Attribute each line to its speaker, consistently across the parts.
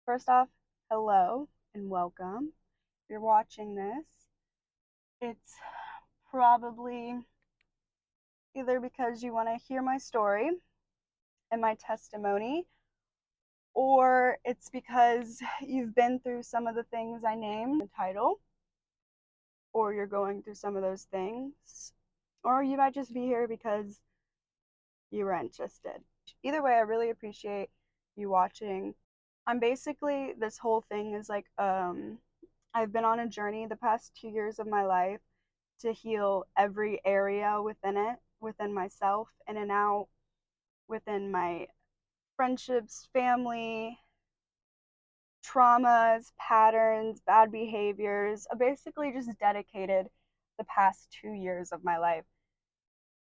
Speaker 1: First off, hello and welcome. If you're watching this, it's probably either because you want to hear my story and my testimony, or it's because you've been through some of the things I named in the title, or you're going through some of those things, or you might just be here because you were interested. Either way, I really appreciate you watching. I'm basically, this whole thing is like, I've been on a journey the past 2 years of my life to heal every area within it, within myself, in and out, within my friendships, family, traumas, patterns, bad behaviors. I basically just dedicated the past 2 years of my life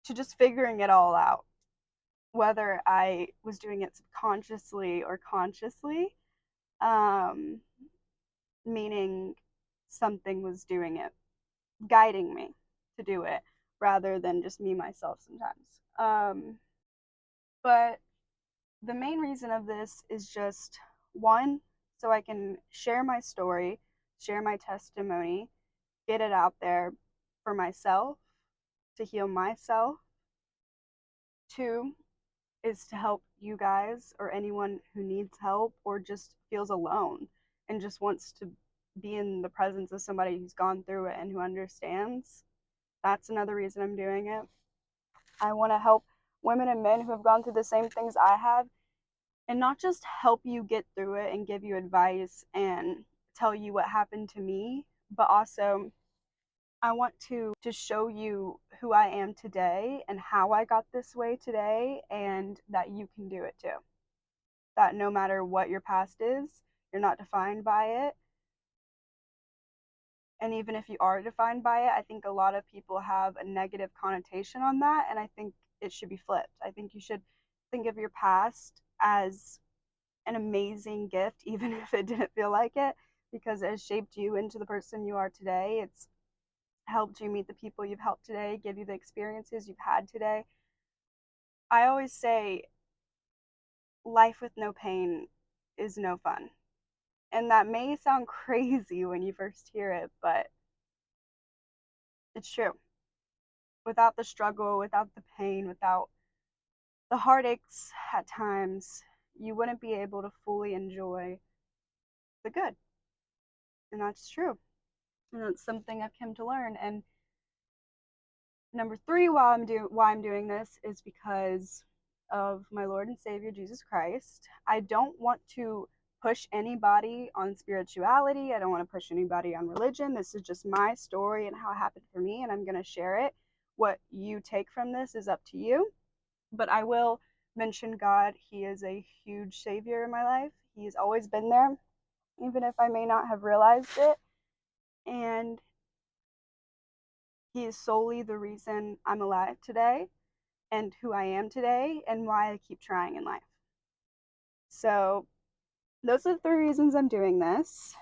Speaker 1: to just figuring it all out, whether I was doing it subconsciously or consciously, um, meaning something was doing it, guiding me to do it rather than just me myself sometimes. But the main reason of this is just one, so I can share my story, share my testimony, get it out there for myself, to heal myself. Two is to help you guys or anyone who needs help or just feels alone and just wants to be in the presence of somebody who's gone through it and who understands. That's another reason I'm doing it. I want to help women and men who have gone through the same things I have, and not just help you get through it and give you advice and tell you what happened to me, but also I want to show you who I am today and how I got this way today, and that you can do it too. That no matter what your past is, you're not defined by it. And even if you are defined by it, I think a lot of people have a negative connotation on that, and I think it should be flipped. I think you should think of your past as an amazing gift, even if it didn't feel like it, because it has shaped you into the person you are today. It's helped you meet the people you've helped today, give you the experiences you've had today. I always say life with no pain is no fun. And that may sound crazy when you first hear it, but it's true. Without the struggle, without the pain, without the heartaches at times, you wouldn't be able to fully enjoy the good. And that's true. And that's something I've come to learn. And number three, why I'm doing this is because of my Lord and Savior Jesus Christ. I don't want to push anybody on spirituality. I don't want to push anybody on religion. This is just my story and how it happened for me, and I'm going to share it. What you take from this is up to you. But I will mention God. He is a huge savior in my life. He's always been there, even if I may not have realized it. And he is solely the reason I'm alive today and who I am today and why I keep trying in life. So, those are the three reasons I'm doing this.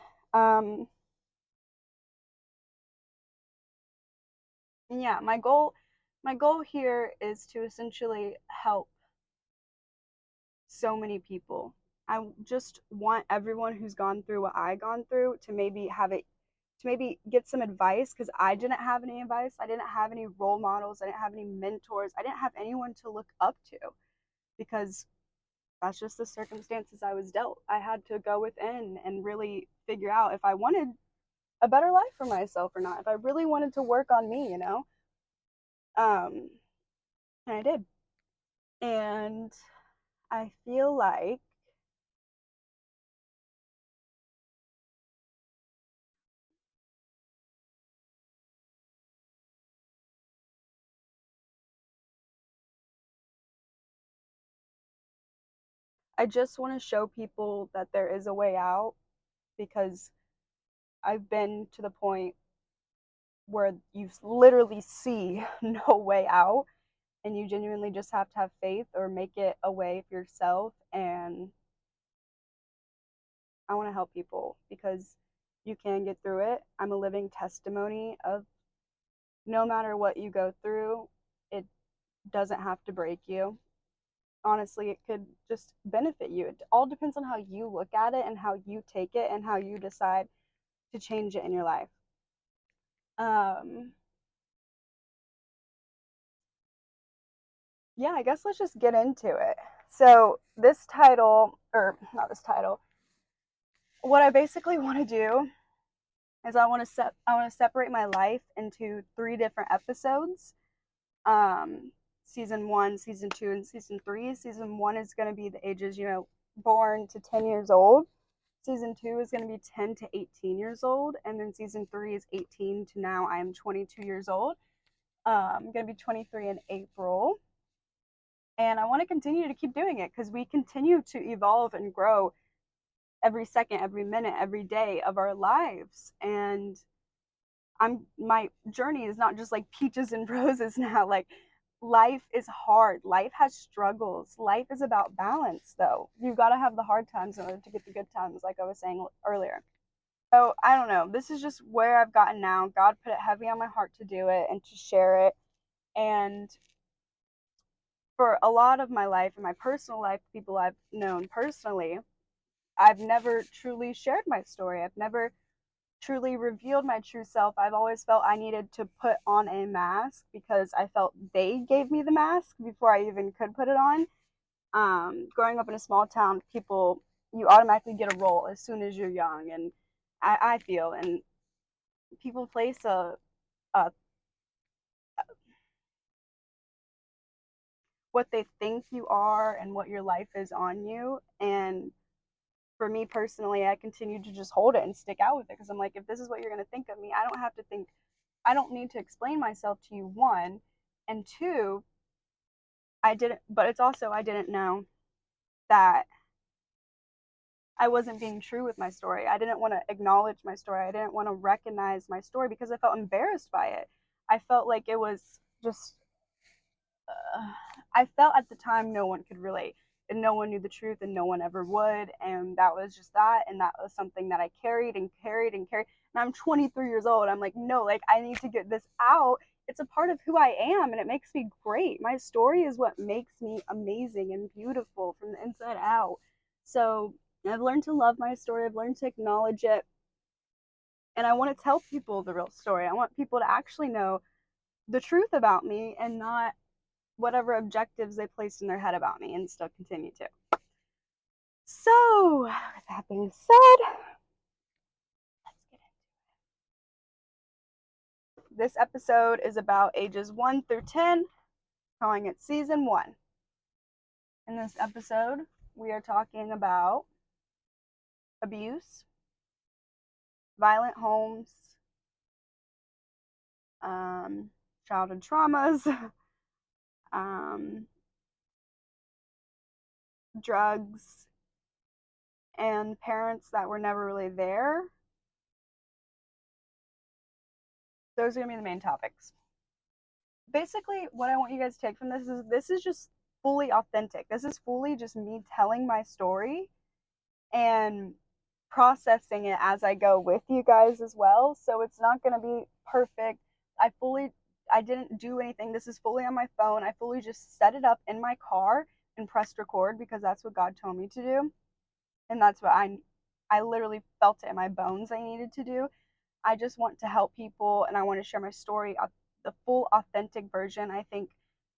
Speaker 1: Yeah, my goal here is to essentially help so many people. I just want everyone who's gone through what I gone through to maybe have it, to maybe get some advice, because I didn't have any advice. I didn't have any role models. I didn't have any mentors. I didn't have anyone to look up to, because that's just the circumstances I was dealt. I had to go within and really figure out if I wanted a better life for myself or not, if I really wanted to work on me, you know? Um, and I did. And I feel like I just want to show people that there is a way out, because I've been to the point where you literally see no way out, and you genuinely just have to have faith or make it a way for yourself. And I want to help people because you can get through it. I'm a living testimony of no matter what you go through, it doesn't have to break you. honestly, it could just benefit you. It all depends on how you look at it and how you take it and how you decide to change it in your life. Um, yeah, I guess let's just get into it. So, this title, or not this title, what I basically want to do is I want to separate my life into 3 different episodes. Um, season 1, season 2, and season 3. Season 1 is going to be the ages, born to 10 years old. Season 2 is going to be 10 to 18 years old, and then season 3 is 18 to now I am 22 years old. I'm going to be 23 in April. And I want to continue to keep doing it because we continue to evolve and grow every second, every minute, every day of our lives. And my journey is not just like peaches and roses now. Like, life is hard. Life has struggles. Life is about balance, though. You've got to have the hard times in order to get the good times, like I was saying earlier. So I don't know. This is just where I've gotten now. God put it heavy on my heart to do it and to share it. And for a lot of my life and my personal life, people I've known personally, I've never truly shared my story. I've never truly revealed my true self. I've always felt I needed to put on a mask because I felt they gave me the mask before I even could put it on. Growing up in a small town, people, you automatically get a role as soon as you're young, and I feel, and people place a what they think you are and what your life is on you. And for me personally, I continue to just hold it and stick out with it because I'm like, if this is what you're going to think of me, I don't have to think, I don't need to explain myself to you, one. And two, I didn't, but it's also, I didn't know that I wasn't being true with my story. I didn't want to acknowledge my story. I didn't want to recognize my story because I felt embarrassed by it. I felt like it was just I felt at the time no one could relate and no one knew the truth and no one ever would. And that was just that. And that was something that I carried and carried and carried. And I'm 23 years old. I'm like, no, like I need to get this out. It's a part of who I am and it makes me great. My story is what makes me amazing and beautiful from the inside out. So I've learned to love my story. I've learned to acknowledge it. And I want to tell people the real story. I want people to actually know the truth about me and not whatever objectives they placed in their head about me and still continue to. So, with that being said, let's get into it. This episode is about ages 1 through 10, calling it season 1. In this episode, we are talking about abuse, violent homes, um, childhood traumas, um, drugs, and parents that were never really there. Those are going to be the main topics. Basically, what I want you guys to take from this is just fully authentic. This is fully just me telling my story and processing it as I go with you guys as well. So it's not going to be perfect. I didn't do anything. This is fully on my phone. I fully just set it up in my car and pressed record because that's what God told me to do. And that's what I literally felt it in my bones I needed to do. I just want to help people and I want to share my story, the full authentic version. I think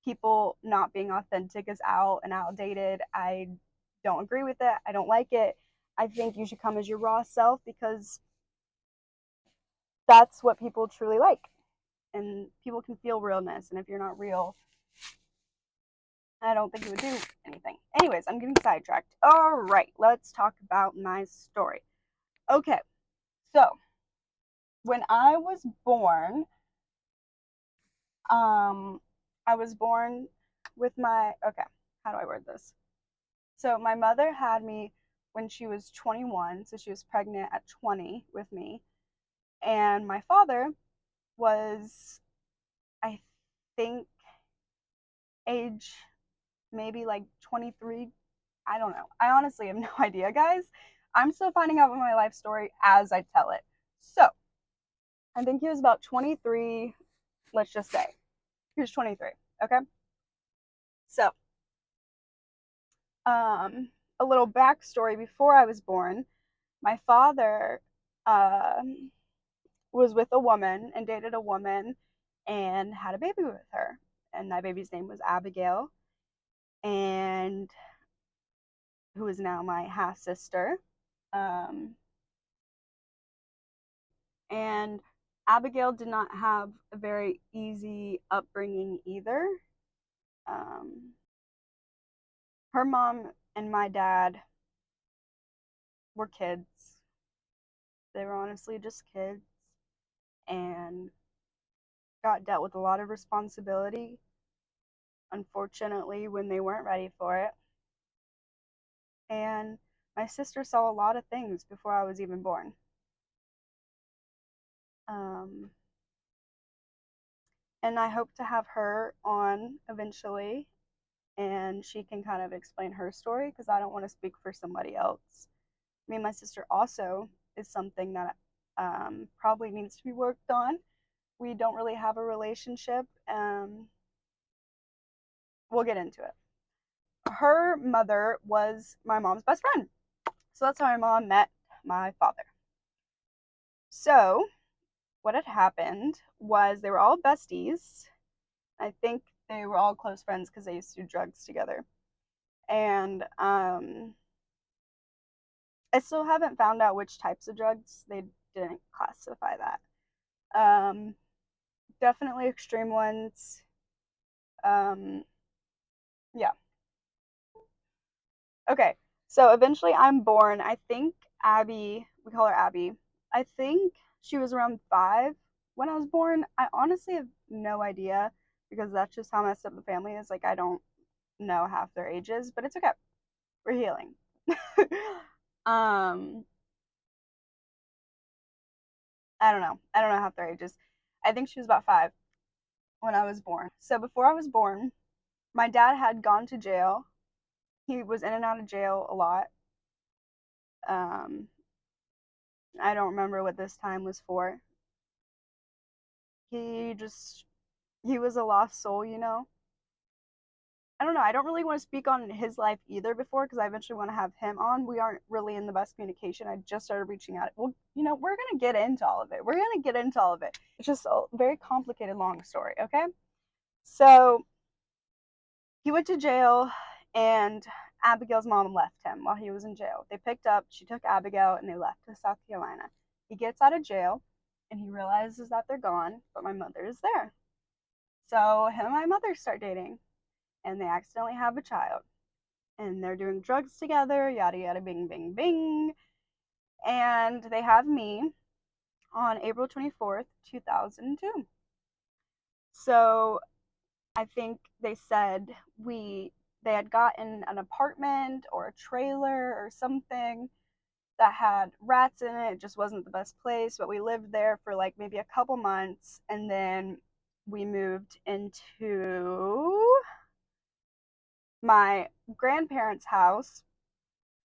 Speaker 1: people not being authentic is out and outdated. I don't agree with it. I don't like it. I think you should come as your raw self because that's what people truly like. And people can feel realness. And if you're not real, I don't think it would do anything. Anyways, I'm getting sidetracked. All right, let's talk about my story. Okay, so when I was born, Um, I was born with okay, how do I word this? So my mother had me when she was 21, so she was pregnant at 20 with me. And my father was, I think, age maybe like 23. I don't know. I honestly have no idea, guys. I'm still finding out my life story as I tell it. So I think he was about 23, let's just say. He was 23, okay? So A little backstory: before I was born, my father um, was with a woman and dated a woman and had a baby with her. And that baby's name was Abigail, and who is now my half sister. Um, and Abigail did not have a very easy upbringing either. Um, her mom and my dad were kids. They were honestly just kids and got dealt with a lot of responsibility, unfortunately, when they weren't ready for it. And my sister saw a lot of things before I was even born. Um, and I hope to have her on eventually, and she can kind of explain her story because I don't want to speak for somebody else. Me and my sister also is something that probably needs to be worked on. We don't really have a relationship. We'll get into it. Her mother was my mom's best friend. So that's how my mom met my father. So what had happened was they were all besties. I think they were all close friends because they used to do drugs together. And I still haven't found out which types of drugs. They didn't classify that. Um, Definitely extreme ones. Um, yeah. Okay. So eventually I'm born. I think Abby, we call her Abby. I think she was around 5 when I was born. I honestly have no idea because that's just how messed up the family is. Like, I don't know half their ages, but it's okay. We're healing. um, I don't know. I don't know half their ages. I think she was about 5 when I was born. So before I was born, my dad had gone to jail. He was in and out of jail a lot. Um, I don't remember what this time was for. He just, he was a lost soul, you know? I don't know. I don't really want to speak on his life either before because I eventually want to have him on. We aren't really in the best communication. I just started reaching out. Well, you know, we're going to get into all of it. We're going to get into all of it. It's just a very complicated, long story, okay? So he went to jail, and Abigail's mom left him while he was in jail. They picked up, she took Abigail, and they left to South Carolina. He gets out of jail, and he realizes that they're gone, but my mother is there. So him and my mother start dating, and they accidentally have a child. And they're doing drugs together, yada yada, bing, bing, bing. And they have me on April 24th, 2002. So I think they said they had gotten an apartment or a trailer or something that had rats in it. It just wasn't the best place, but we lived there for like maybe a couple months, and then we moved into my grandparents' house,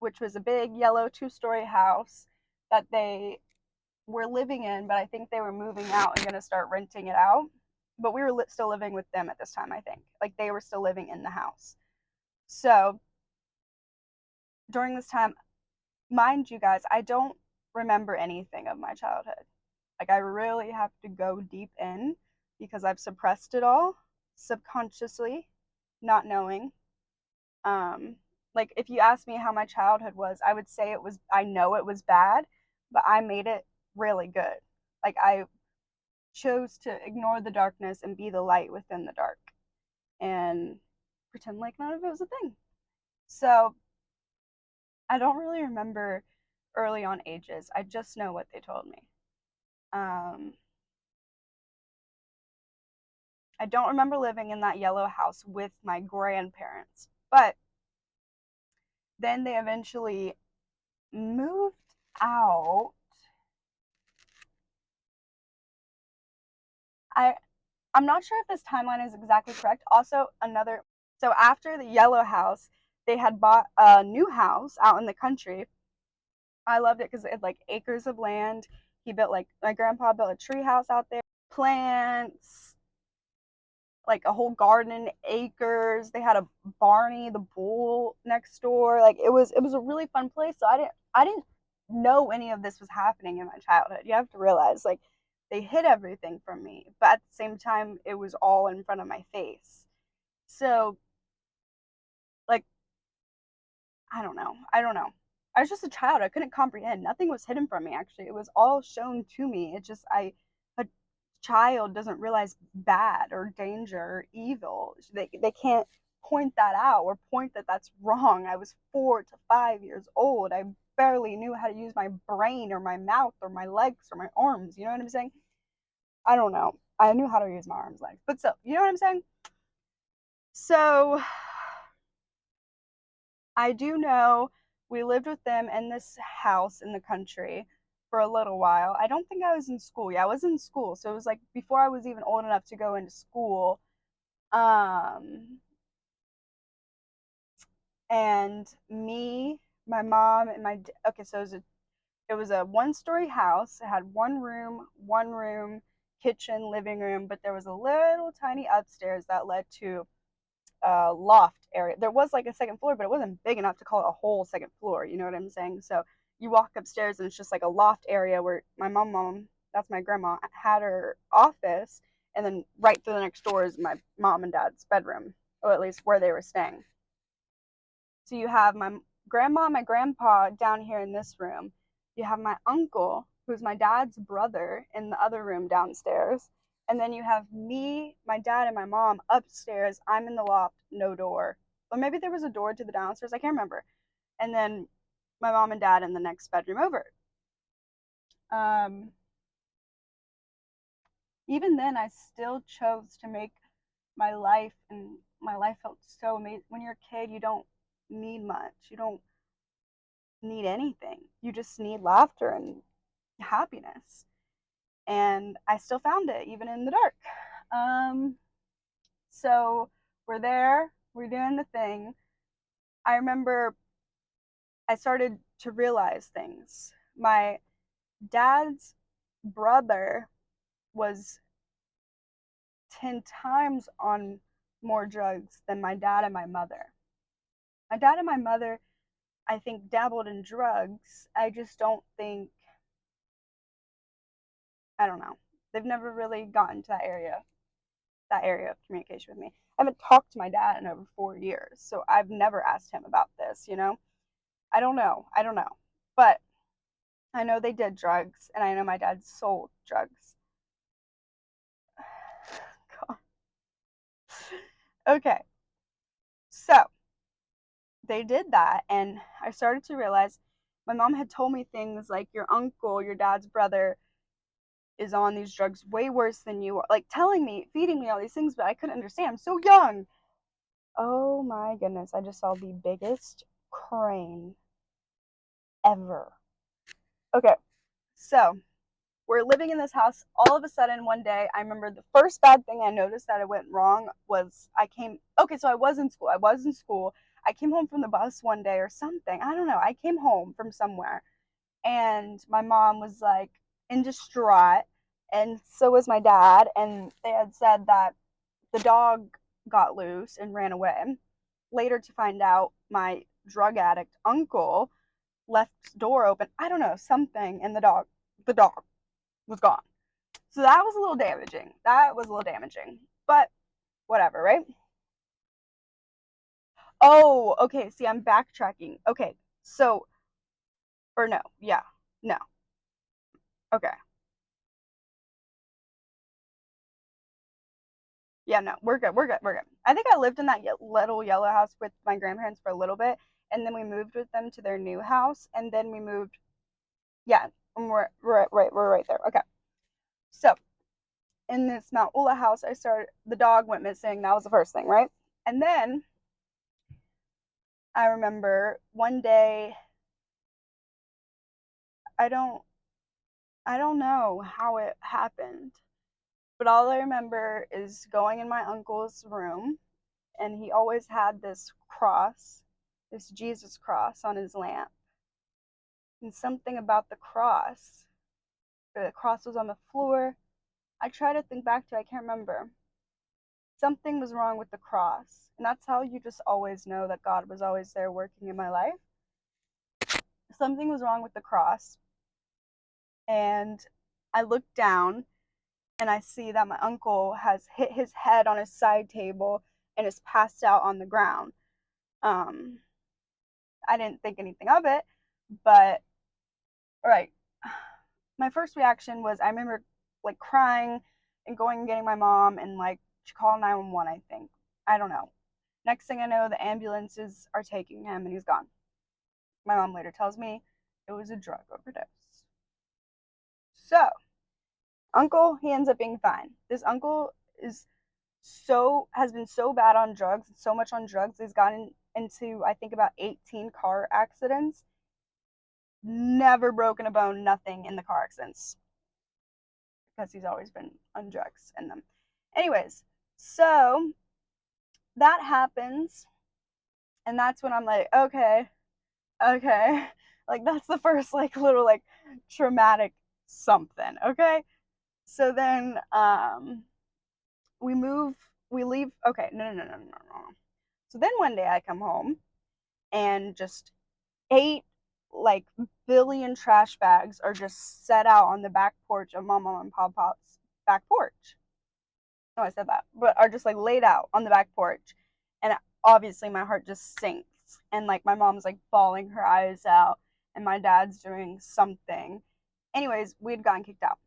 Speaker 1: which was a big yellow 2-story house that they were living in, but I think they were moving out and going to start renting it out. But we were still living with them at this time, I think. Like, they were still living in the house. So during this time, mind you guys, I don't remember anything of my childhood. Like, I really have to go deep in because I've suppressed it all subconsciously, not knowing. Um, like, if you ask me how my childhood was, I would say I know it was bad, but I made it really good. Like, I chose to ignore the darkness and be the light within the dark and pretend like none of it was a thing. So I don't really remember early on ages. I just know what they told me. Um, I don't remember living in that yellow house with my grandparents, but then they eventually moved out. I I'm not sure if this timeline is exactly correct. Also, so after the yellow house, they had bought a new house out in the country. I loved it because it had like acres of land. He built, like, my grandpa built a tree house out there, plants, like a whole garden, acres. They had a Barney the bull next door. Like it was a really fun place. So I didn't know any of this was happening in my childhood. You have to realize, like, they hid everything from me, but at the same time it was all in front of my face. So, like, I don't know. I was just a child. I couldn't comprehend. Nothing was hidden from me, actually. It was all shown to me. It just, a child doesn't realize bad or danger or evil. They can't point that out or point that that's wrong. I was 4 to 5 years old. I barely knew how to use my brain or my mouth or my legs or my arms. You know what I'm saying? I don't know. I knew how to use my arms, legs, but still, you know what I'm saying? So I do know we lived with them in this house in the country for a little while. I don't think I was in school. Yeah, I was in school. So it was like before I was even old enough to go into school. Um, and me, my mom, and okay, so it was a one-story house. It had one room, kitchen, living room, but there was a little tiny upstairs that led to loft area. There was like a second floor, but it wasn't big enough to call it a whole second floor. You know what I'm saying? So you walk upstairs and it's just like a loft area where my mom, that's my grandma, had her office, and then right through the next door is my mom and dad's bedroom, or at least where they were staying. So you have my grandma, my grandpa down here in this room. You have my uncle, who's my dad's brother, in the other room downstairs. And then you have me, my dad, and my mom upstairs. I'm in the loft, no door. Or maybe there was a door to the downstairs. I can't remember. And then my mom and dad in the next bedroom over. Um, Even then, I still chose to make my life, and my life felt so amazing. When you're a kid, you don't need much. You don't need anything. You just need laughter and happiness. And I still found it even in the dark. Um, so we're there, we're doing the thing. I remember I started to realize things. My dad's brother was 10 times on more drugs than my dad and my mother. My dad and my mother, I think, dabbled in drugs. I just don't think, I don't know. They've never really gotten to that area of communication with me. I haven't talked to my dad in over 4 years, so I've never asked him about this. I don't know. I don't know. But I know they did drugs, and I know my dad sold drugs. God. Okay, so they did that, and I started to realize my mom had told me things like, your uncle, your dad's brother, is on these drugs way worse than you are. Like, telling me, feeding me all these things, but I couldn't understand. I'm so young. Oh my goodness, I just saw the biggest crane ever. Okay, so we're living in this house. All of a sudden, one day, I remember the first bad thing I noticed that it went wrong was okay, so I was in school. I was in school. I came home from the bus one day or something. I don't know. I came home from somewhere, and my mom was like in distraught, and so was my dad. And they had said that the dog got loose and ran away. Later to find out, my drug addict uncle left the door open. I don't know, something, and the dog was gone. So that was a little damaging. But whatever, right? Oh, okay. See, I'm backtracking. Okay. So, or no. Yeah. No. Okay. Yeah, no. We're good. We're good. We're good. I think I lived in that little yellow house with my grandparents for a little bit, and then we moved with them to their new house, and then we moved. Yeah. We're right there. Okay. So, in this Mount Ula house, the dog went missing. That was the first thing, right? And then I remember one day, I don't I don't know how it happened, but all I remember is going in my uncle's room, and he always had this cross, this Jesus cross on his lamp. And something about the cross was on the floor. I try to think back to it, I can't remember. something was wrong with the cross. And that's how you just always know that God was always there working in my life. Something was wrong with the cross. And I looked down and I see that my uncle has hit his head on his side table and is passed out on the ground. Um, I didn't think anything of it, but all right. My first reaction was I remember like crying and going and getting my mom and like she called 911, I think. I don't know. Next thing I know, the ambulances are taking him and he's gone. My mom later tells me it was a drug overdose. So, uncle, he ends up being fine. This uncle is has been so bad on drugs, so much on drugs, he's gotten into I think about 18 car accidents. Never broken a bone, nothing in the car accidents because he's always been on drugs in them. Anyways, so that happens, and that's when I'm like, okay, okay, like that's the first like little like traumatic something. Okay, so then we move, we leave. Okay, no. So then one day I come home and just 8 billion trash bags are just set out on the back porch of my mom and Pop's back porch. No, I said that, but are just like laid out on the back porch. And obviously my heart just sinks. And like my mom's like bawling her eyes out, and my dad's doing something. Anyways, we had gotten kicked out.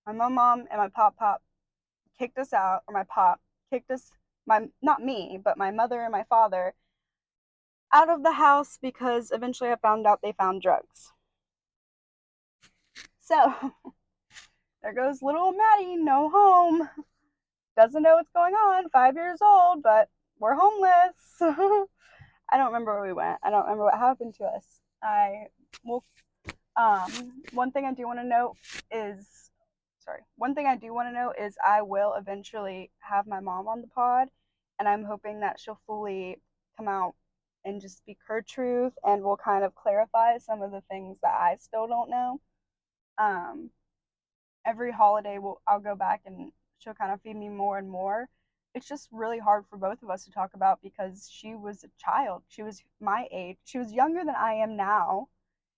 Speaker 1: My mom and my pop kicked us out, or my pop kicked us, my not me, but my mother and my father out of the house because eventually I found out they found drugs. So there goes little Maddie, no home. Doesn't know what's going on, 5 years old, but we're homeless. I don't remember where we went. I don't remember what happened to us. One thing I do want to note is, one thing I do want to note is I will eventually have my mom on the pod, and I'm hoping that she'll fully come out and just speak her truth, and will kind of clarify some of the things that I still don't know. Every holiday I'll go back and she'll kind of feed me more and more. It's just really hard for both of us to talk about because she was a child. She was my age. She was younger than I am now,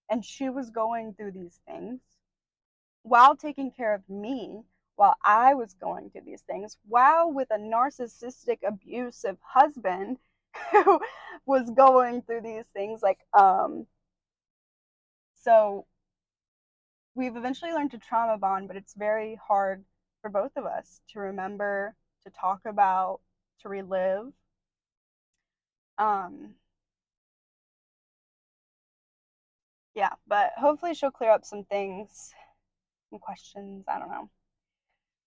Speaker 1: and she was going through these things while taking care of me, while I was going through these things, while with a narcissistic, abusive husband who was going through these things. So we've eventually learned to trauma bond, but it's very hard for both of us to remember, to talk about, to relive. Um, yeah, but hopefully she'll clear up some things, some questions. I don't know.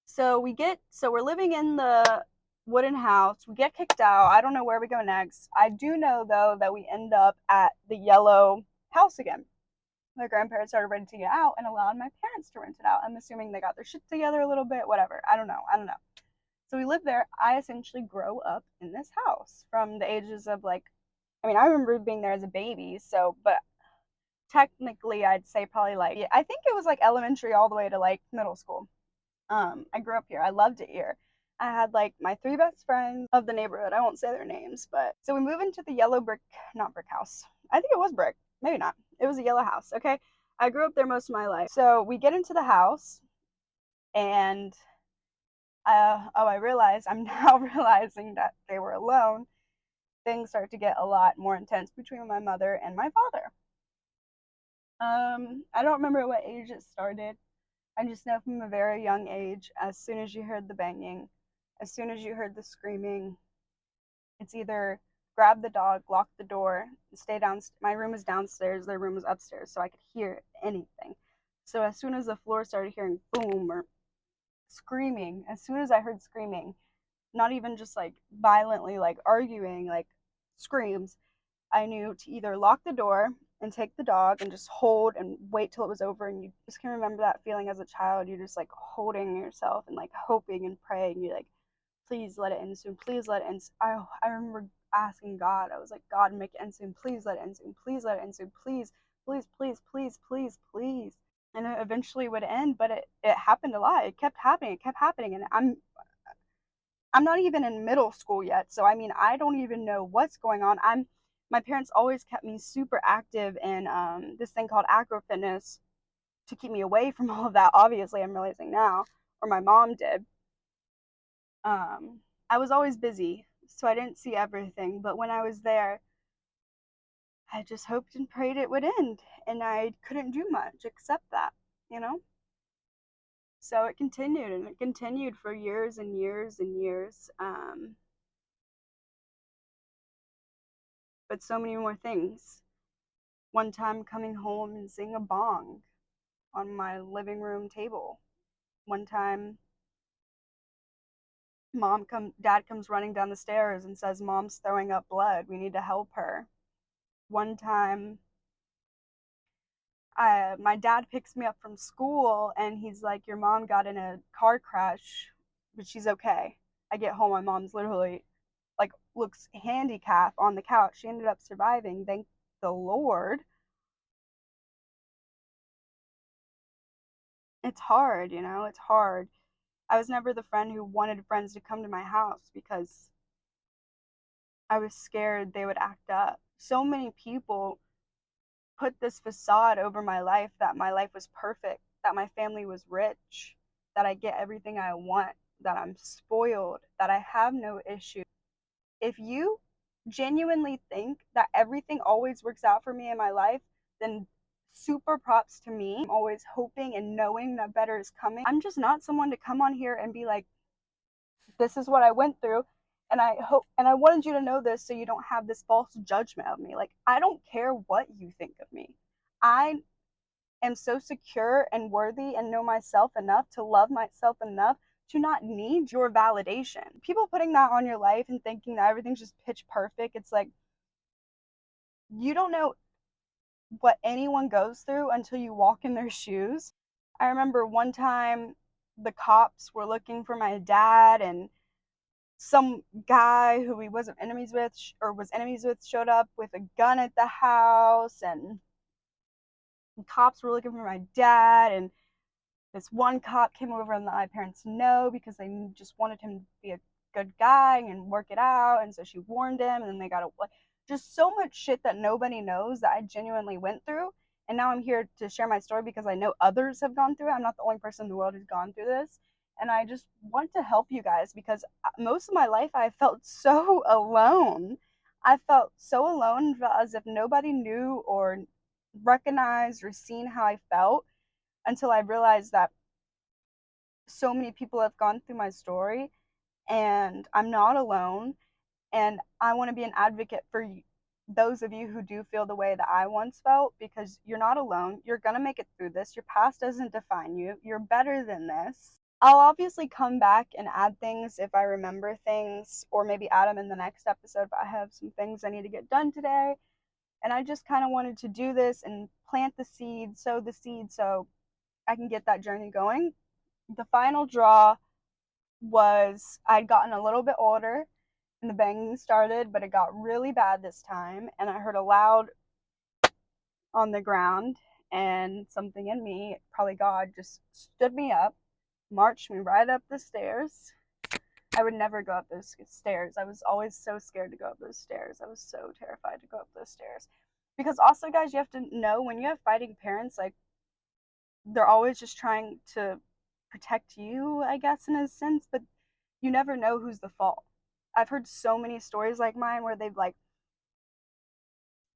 Speaker 1: So we're living in the wooden house. We get kicked out. I don't know where we go next. I do know though that we end up at the yellow house again. My grandparents started renting it out and allowed my parents to rent it out. I'm assuming they got their shit together a little bit, whatever. I don't know. So we lived there. I essentially grow up in this house from the ages of like, I mean, I remember being there as a baby. So, but technically, I'd say probably like, I think it was like elementary all the way to like middle school. I grew up here. I loved it here. I had like my 3 best friends of the neighborhood. I won't say their names, but so we move into the yellow brick, not brick house. I think it was brick, maybe not. It was a yellow house. Okay. I grew up there most of my life. So we get into the house, and I realized I'm now realizing that they were alone. Things start to get a lot more intense between my mother and my father. I don't remember what age it started. I just know from a very young age, as soon as you heard the banging, as soon as you heard the screaming, it's either grab the dog, lock the door, stay down. My room is downstairs, their room was upstairs, so I could hear anything. So as soon as the floor started hearing boom or screaming, as soon as I heard screaming, not even just like violently like arguing, like screams, I knew to either lock the door and take the dog and just hold and wait till it was over. And you just can remember that feeling as a child. You're just like holding yourself and like hoping and praying. You're like, please let it end soon. Please let it end soon. I remember asking God, I was like, God, make it end soon. Please let it end soon. Please let it end soon. Please, please, please, please, please, please. And it eventually would end, but it happened a lot. It kept happening. It kept happening. And I'm not even in middle school yet. So, I mean, I don't even know what's going on. My parents always kept me super active in this thing called acro fitness to keep me away from all of that. Obviously, I'm realizing now, or my mom did. I was always busy, so I didn't see everything. But when I was there, I just hoped and prayed it would end, and I couldn't do much except that, you know? So it continued, and it continued for years and years and years. But so many more things. One time coming home and seeing a bong on my living room table. One time dad comes running down the stairs and says mom's throwing up blood. We need to help her. One time my dad picks me up from school and he's like, your mom got in a car crash, but she's okay. I get home, my mom's literally like looks handicapped on the couch. She ended up surviving, thank the Lord. It's hard, you know, it's hard. I was never the friend who wanted friends to come to my house because I was scared they would act up. So many people put this facade over my life that my life was perfect, that my family was rich, that I get everything I want, that I'm spoiled, that I have no issues. If you genuinely think that everything always works out for me in my life, then super props to me. I'm always hoping and knowing that better is coming. I'm just not someone to come on here and be like, this is what I went through. And I hope, and I wanted you to know this so you don't have this false judgment of me. Like, I don't care what you think of me. I am so secure and worthy and know myself enough to love myself enough to not need your validation. People putting that on your life and thinking that everything's just pitch perfect, it's like, you don't know what anyone goes through until you walk in their shoes. I remember one time the cops were looking for my dad, and some guy who he wasn't enemies with or was enemies with showed up with a gun at the house, and the cops were looking for my dad, and this one cop came over and let my parents know because they just wanted him to be a good guy and work it out, and so she warned him, and then they got a just so much shit that nobody knows that I genuinely went through. And now I'm here to share my story because I know others have gone through it. I'm not the only person in the world who's gone through this, and I just want to help you guys because most of my life I felt so alone. I felt so alone, as if nobody knew or recognized or seen how I felt, until I realized that so many people have gone through my story and I'm not alone. And I want to be an advocate for those of you who do feel the way that I once felt, because you're not alone. You're going to make it through this. Your past doesn't define you. You're better than this. I'll obviously come back and add things if I remember things, or maybe add them in the next episode, but I have some things I need to get done today. And I just kind of wanted to do this and plant the seed, sow the seed, so I can get that journey going. The final draw was I'd gotten a little bit older and the banging started, but it got really bad this time, and I heard a loud on the ground, and something in me, probably God, just stood me up, marched me right up the stairs. I would never go up those stairs. I was always so scared to go up those stairs. I was so terrified to go up those stairs. Because also, guys, you have to know, when you have fighting parents, like, they're always just trying to protect you, I guess, in a sense, but you never know who's the fault. I've heard so many stories like mine where they've like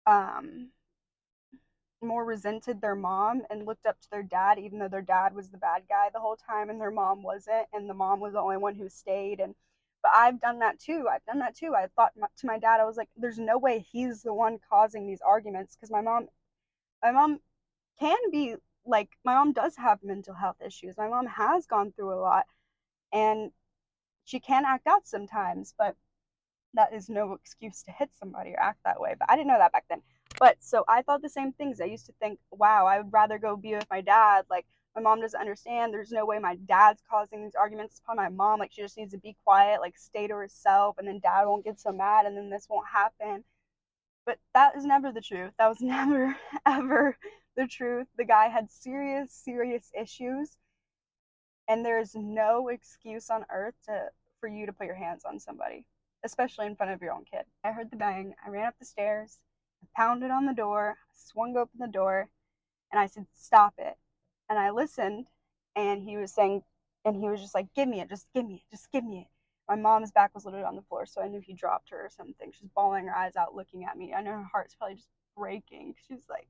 Speaker 1: um more resented their mom and looked up to their dad, even though their dad was the bad guy the whole time and their mom wasn't, and the mom was the only one who stayed. And but I've done that too. I thought to my dad, I was like, there's no way he's the one causing these arguments, because my mom can be like, my mom does have mental health issues. My mom has gone through a lot, and she can act out sometimes, but that is no excuse to hit somebody or act that way. But I didn't know that back then. But so I thought the same things. I used to think, wow, I would rather go be with my dad. Like, my mom doesn't understand. There's no way my dad's causing these arguments. It's probably my mom. Like, she just needs to be quiet, like, stay to herself, and then dad won't get so mad, and then this won't happen. But that is never the truth. That was never, ever the truth. The guy had serious, serious issues, and there is no excuse on earth for you to put your hands on somebody, especially in front of your own kid. I heard the bang. I ran up the stairs, pounded on the door, swung open the door, and I said, "Stop it." And I listened, and he was saying, and he was just like, "Give me it, just give me it, just give me it." My mom's back was literally on the floor, so I knew he dropped her or something. She's bawling her eyes out looking at me. I know her heart's probably just breaking. She's like,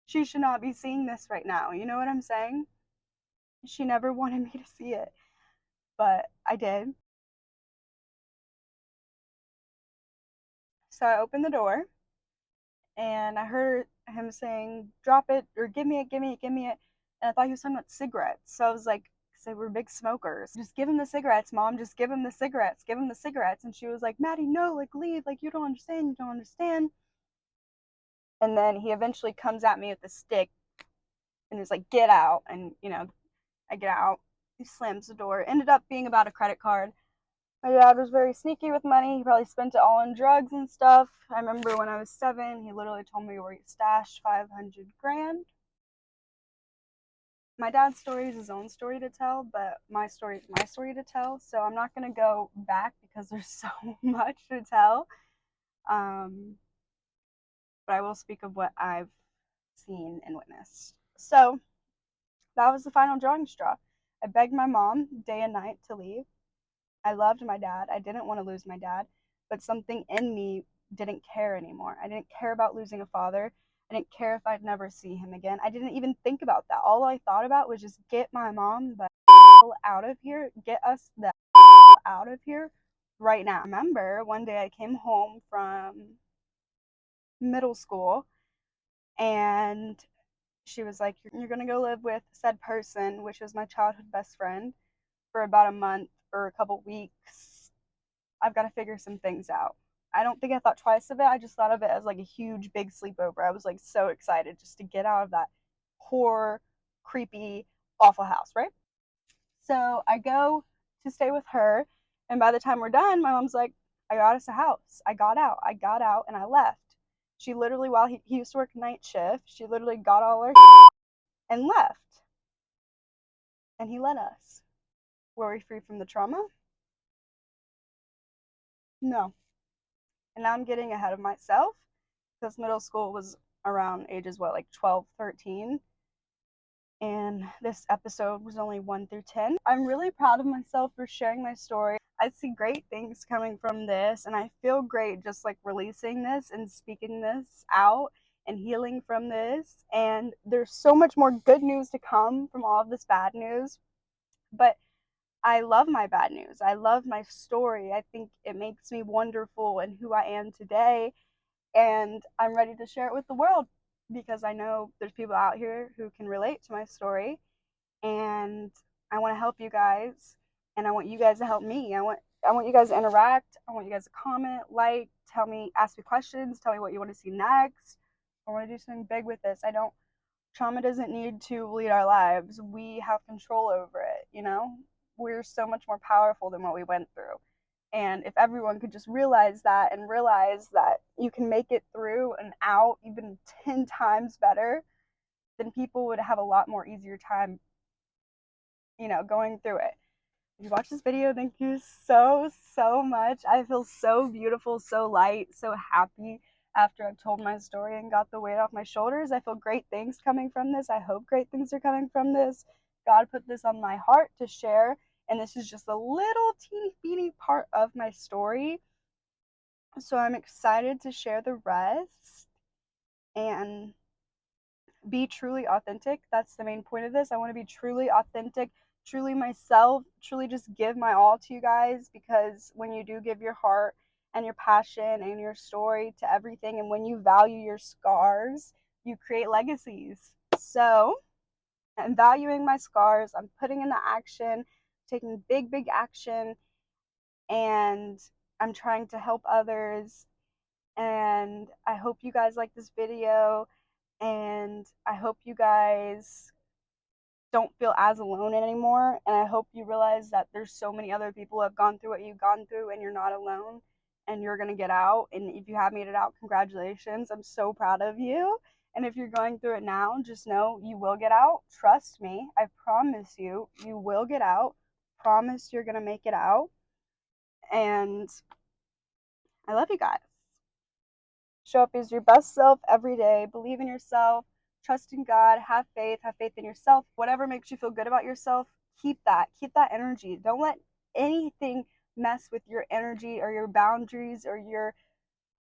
Speaker 1: she should not be seeing this right now. You know what I'm saying? She never wanted me to see it, but I did. So I opened the door, and I heard him saying, "Drop it," or "Give me it, give me it, give me it." And I thought he was talking about cigarettes. So I was like, because they were big smokers. "Just give him the cigarettes, Mom. Just give him the cigarettes. Give him the cigarettes." And she was like, "Maddie, no, like, leave. Like, you don't understand. You don't understand." And then he eventually comes at me with a stick and is like, "Get out." And, I get out. He slams the door. It ended up being about a credit card. My dad was very sneaky with money. He probably spent it all on drugs and stuff. I remember when I was 7, he literally told me where he stashed 500 grand. My dad's story is his own story to tell, but my story is my story to tell. So I'm not going to go back because there's so much to tell. But I will speak of what I've seen and witnessed. So that was the final drawing straw. I begged my mom day and night to leave. I loved my dad. I didn't want to lose my dad, but something in me didn't care anymore. I didn't care about losing a father. I didn't care if I'd never see him again. I didn't even think about that. All I thought about was just get my mom the out of here. Get us the out of here right now. I remember one day I came home from middle school, and she was like, "You're going to go live with said person," which was my childhood best friend, "for about a month or a couple weeks. I've got to figure some things out." I don't think I thought twice of it. I just thought of it as like a huge, big sleepover. I was like so excited just to get out of that horror, creepy, awful house, right? So I go to stay with her. And by the time we're done, my mom's like, "I got us a house." I got out, and I left. She literally, while he used to work night shift, she literally got all our and left. And he let us. Were we free from the trauma? No. And now I'm getting ahead of myself because middle school was around ages, what, like 12, 13? And this episode was only 1 through 10. I'm really proud of myself for sharing my story. I see great things coming from this, and I feel great just like releasing this and speaking this out and healing from this. And there's so much more good news to come from all of this bad news. But I love my bad news. I love my story. I think it makes me wonderful in who I am today. And I'm ready to share it with the world because I know there's people out here who can relate to my story. And I want to help you guys. And I want you guys to help me. I want you guys to interact. I want you guys to comment, like, tell me, ask me questions, tell me what you want to see next. I want to do something big with this. Trauma doesn't need to lead our lives. We have control over it. We're so much more powerful than what we went through. And if everyone could just realize that and realize that you can make it through and out even 10 times better, then people would have a lot more easier time, going through it. If you watch this video, thank you so, so much. I feel so beautiful, so light, so happy after I've told my story and got the weight off my shoulders. I feel great things coming from this. I hope great things are coming from this. God put this on my heart to share, and this is just a little teeny beeny part of my story. So I'm excited to share the rest and be truly authentic. That's the main point of this. I want to be truly authentic, truly myself, truly just give my all to you guys, because when you do give your heart and your passion and your story to everything, and when you value your scars, you create legacies. So I'm valuing my scars. I'm putting in the action, taking big, big action, and I'm trying to help others. And I hope you guys like this video, and I hope you guys don't feel as alone anymore. And I hope you realize that there's so many other people who have gone through what you've gone through, and you're not alone, and you're going to get out. And if you have made it out, congratulations. I'm so proud of you. And if you're going through it now, just know you will get out. Trust me. I promise you, you will get out. promise you're going to make it out. And I love you guys. Show up as your best self every day. Believe in yourself. Trust in God. Have faith in yourself. Whatever makes you feel good about yourself, keep that energy. Don't let anything mess with your energy or your boundaries or your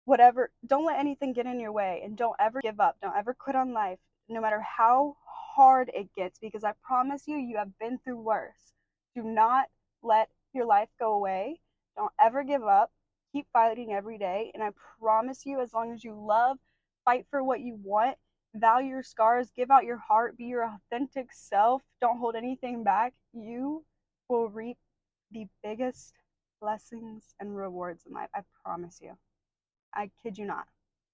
Speaker 1: whatever. Don't let anything get in your way, and don't ever give up. Don't ever quit on life, no matter how hard it gets, because I promise you, you have been through worse. Do not let your life go away. Don't ever give up. Keep fighting every day, and I promise you, as long as you love, fight for what you want, value your scars, give out your heart, be your authentic self, don't hold anything back, you will reap the biggest blessings and rewards in life. I promise you. I kid you not.